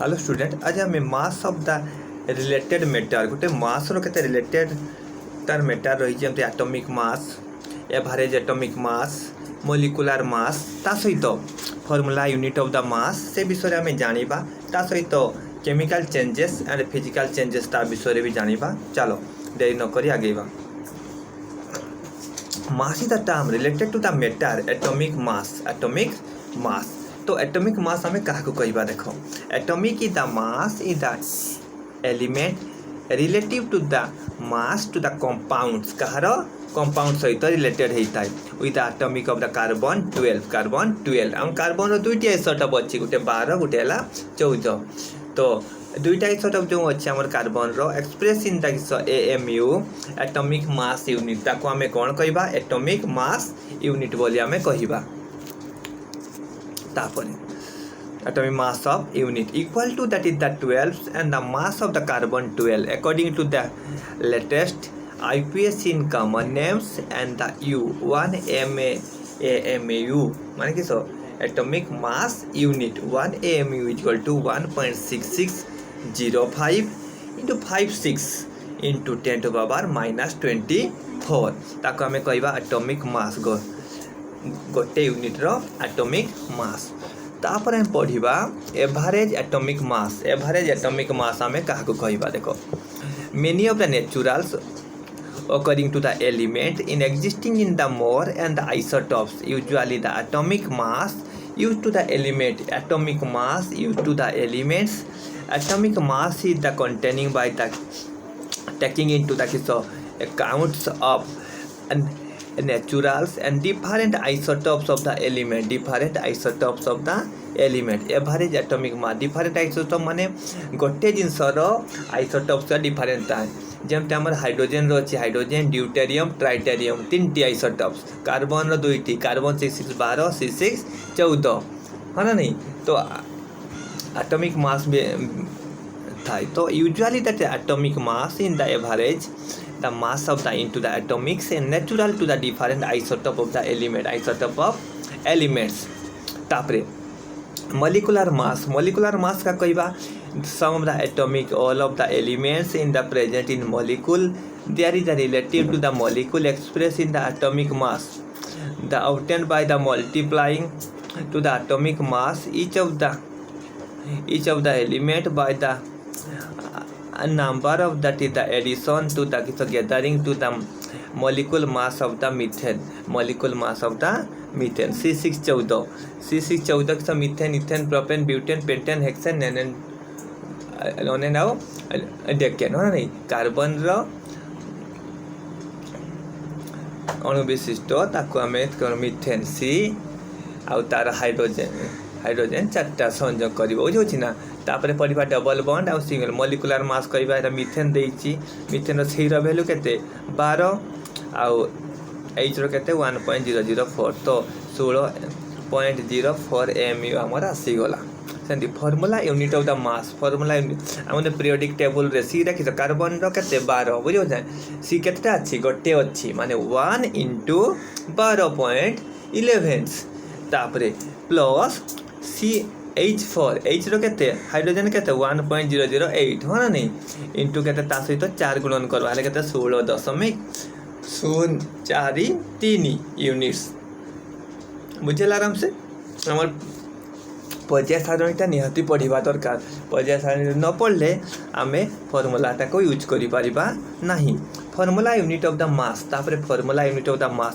Hello student आज आम mass of the related matter गोटे मास के रिलेटेड तार मैटर रही जमी atomic mass average atomic mass molecular mass ता सहित formula unit of the mass से विषय आम जानिबा ता सहित chemical changes and physical changes ता विषय भी जानिबा। चलो देरी न करी आगेबा। Mass is the term related to the matter atomic mass तो एटॉमिक मास आम क्या कहवा देख atomic is the mass is the element relative to the mass to the compounds कहार कंपाउंड सहित रिलेटेड होता है with atomic of the carbon 12 आम कार्बन दुईटी आइसोटोप अच्छी गोटे 12 गोटे 14 तो दुईटा आइसोटोप जो अच्छे आम carbon express in the AMU atomic mass unit ताको आम कौन कहवा एटॉमिक मास यूनिट बोली आम कहवा। Atomic mass of unit equal to that is the 12 and the mass of the carbon 12 according to the latest IPS in common names and the U 1 AMU माने कि atomic mass unit 1 AMU is equal to 1.6605 into 56 into 10 to the power minus 24 ताको हमें कहवा atomic mass गोटे unit रो atomic mass. तापर हम पढ़ा average atomic mass आम क्या कहवा देख many of the naturals according to the element in existing in the more and the isotopes usually the atomic mass use to the element atomic mass use to the elements atomic mass is the containing by the taking into the accounts of naturals and different isotopes of the element average atomic mass different isotope माने गोटे जिनसर isotopes different था जमती आम hydrogen अच्छी hydrogen deuterium tritium 3टी isotopes carbon दुईटी carbon 6 12 C6 14 है ना नहीं तो एटॉमिक मास था तो usually that atomic mass in the average the mass of the into the atomics and natural to the different isotope of the elements तापरे molecular mass का कहवा some of the atomic all of the elements in the present in molecule there is a relative to the molecule expressed in the atomic mass the obtained by the multiplying to the atomic mass each of the element by the number of that is the addition to the gathering to the molecule mass of the methane C6 14 के methane ethane propane butane pentane hexane नोनेन आउ decane है नहीं carbon अणुविशिष्ट ताको आम methane सी आउ तार hydrogen 4टा संयोग कर बुझे ना तापर पढ़ा डबल बॉन्ड आउ सिंगल मोलिकुलर मास कहवा मीथेन देती मीथेन सी वैल्यू के 12 आउ एच रो के 1.004 तो 16.04 MU आमर आसीगला सेमती formula unit of the mass formula unit आम पीरियोडिक टेबल रे सी रखी कार्बन के 12 बुझे सी के अच्छी गोटे अच्छी माने 1 into 12.11 तापर प्लस सी H4 H रो के हाइड्रोजेन के 1.008 हो ना नहीं इंटू के सहित 4 गुणन करवा के 16.043 यूनिट्स बुझेल आराम से आम पर्याय सारणीटा निहाती पढ़ा दरकार पर्याय सारणी न पढ़ले आम फॉर्मूलाटा को यूज करिपरिबा नहीं। Formula unit of the mass तापर formula unit of the mass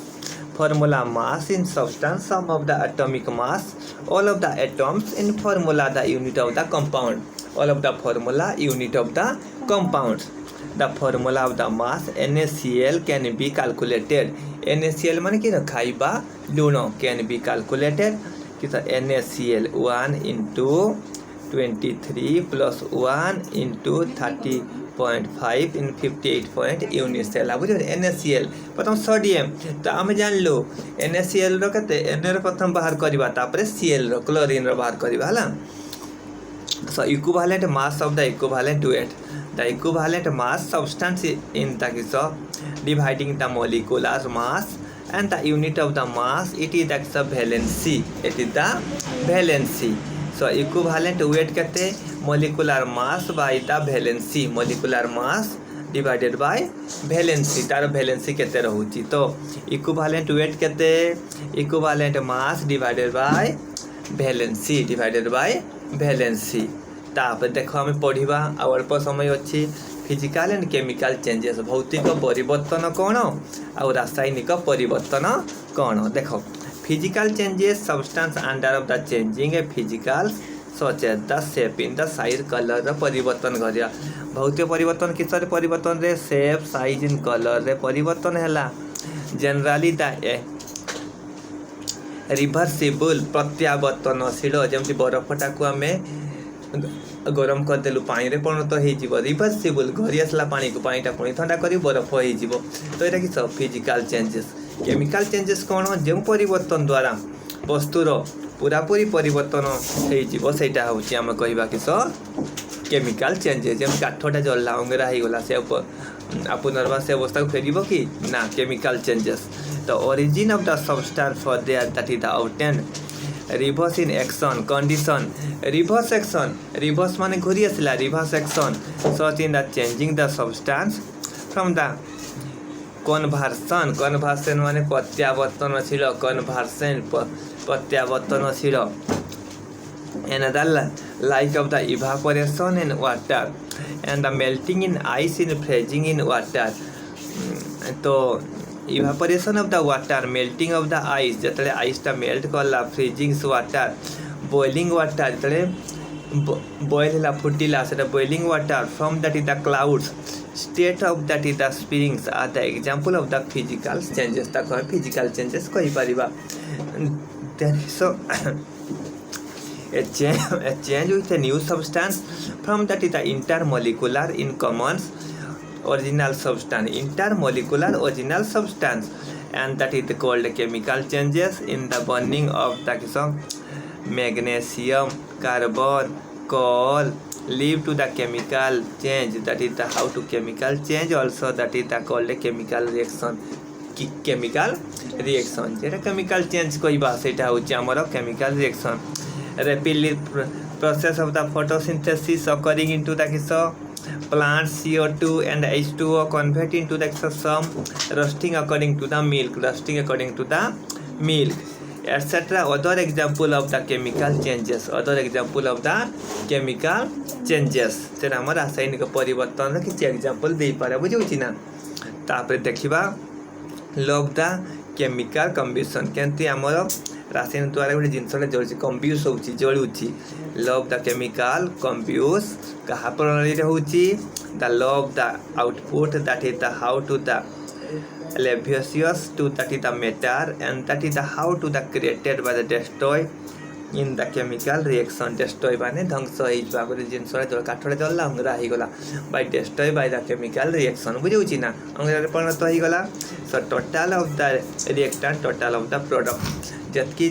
formula mass in substance sum of the atomic mass all of the atoms in formula the unit of the compound all of the formula unit of the compounds the formula of the mass NaCl can be calculated NaCl माने कि खाइबा लूण can be calculated कि NaCl 1 into 23 plus 1 into 30.5 in 58 units है बुझे NaCl प्रथम sodium तो आम जान लो NaCl रो के Na प्रथम बाहर करवा तापर Cl रो क्लोरीन रो बाहर करवा हला so equivalent mass of the equivalent weight the equivalent mass substance in the dividing the molecular mass and the unit of the mass it is the valency so equivalent weight केते molecular mass by the valency molecular mass divided by valency तार valency केते रहउची तो equivalent weight केते equivalent mass divided by valency तापर देखो आम पढ़ा आ अल्प समय अच्छी फिजिकल एंड केमिकल चेंजेस भौतिक परिवर्तन कौन आ रासायनिक परिवर्तन कौन देख physical changes substance under of the changing a physical such as the shape in the size colour परिवर्तन करिया भौतिक परिवर्तन किस परिवर्तन रे शेप साइज इन कलर रे परिवर्तन हैला जनरली द रिभर्सिबल प्रत्यावर्तनशील जमती बरफटा को आम गरम करदेलु पानी रे परिणत हो रिभर्सिबल घरी आसला पानी को पानीटा पुणी ठंडा कर बरफ हो तो यहाँ कि सब फिजिकल चेंजेस केमिकल चेंजेस कौन जो परिवर्तन द्वारा वस्तुर पूरापूरी परिवर्तन होटा हूँ आम कह कि केमिकल चेंजेस जब काठटा जल्ला अंगेरा हो गला से पुनर्वास से अवस्था को फेर कि ना chemical changes the origin of the substance for their that is the आउटेन reverse in action condition reverse माने घूरी आसला reverse action such in the changing the substance from the conversion माने प्रत्यावर्तनशील प्रत्यावर्तनशील another like of the evaporation in water and the melting in ice in freezing in water तो evaporation of the water melting of the ice जतले ice टा melt करला freezing water boiling water जतले boil ला फुटिला सेटा boiling water from that is the clouds state of that is the springs are the example of the physical changes ता कह physical changes कहि परिबा there is so a change with a new substance from that is the intermolecular in common original substance intermolecular original substance and that is called chemical changes in the burning of the magnesium carbon coal lead to the chemical change that is the how to chemical change also that is the called chemical reaction chemical reaction Zeta chemical change कोई बात सेटा होची हमर chemical reaction rapidly process of the photosynthesis occurring into the plant CO2 and H2O convert into the some roasting according to the milk etc. Other example of the chemical changes से हम रासायनिक परिवर्तन किसी एग्जांपल दे पारे बुझी ना तापर देखा लव द केमिकल कम्बिशन केमती आमर रासायनिक द्वारा गोटे जिनसा जलुची कंब्यूस होची जलुची लव द केमिकल कंब्यूस कहा प्रणाली रे होची the love the output that is the how to the लेवियस to that is the matter and that is the how to the created by the destroy in the chemical reaction destroy माने ध्वंस होइबा गोटे जिनसा जल काठरे जल्ला अंगरा हो गला by destroy by the chemical reaction बुझौची ना अंगरा रे परिणत हो गला so total of the reactant total of the product जतकी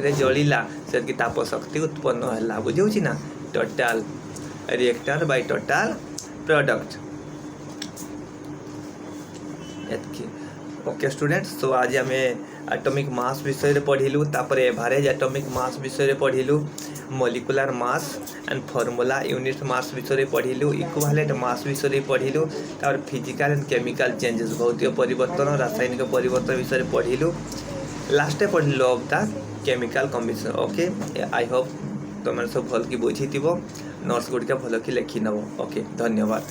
रे जलिला सेतकी ताप शक्ति उत्पन्न होला बुझौची ना total reactor by total product एतकी ओके स्टूडेंट्स तो आज आम एटॉमिक मास विषय रे पढ़िलु तापर एवरेज एटॉमिक मास विषय रे पढ़िलु molecular mass and formula unit mass विषय रे पढ़िलु इक्विवेलेंट मास विषय रे पढ़िलु तापर फिजिकल एंड केमिकल चेंजेस भौतिक परिवर्तन रासायनिक परिवर्तन विषय रे पढ़िलु लास्ट पढ़िलु of the chemical combination okay I hope तुम सब भल कि बुझी नोट्स गुड़िका भल कि लिखि नब ओके धन्यवाद।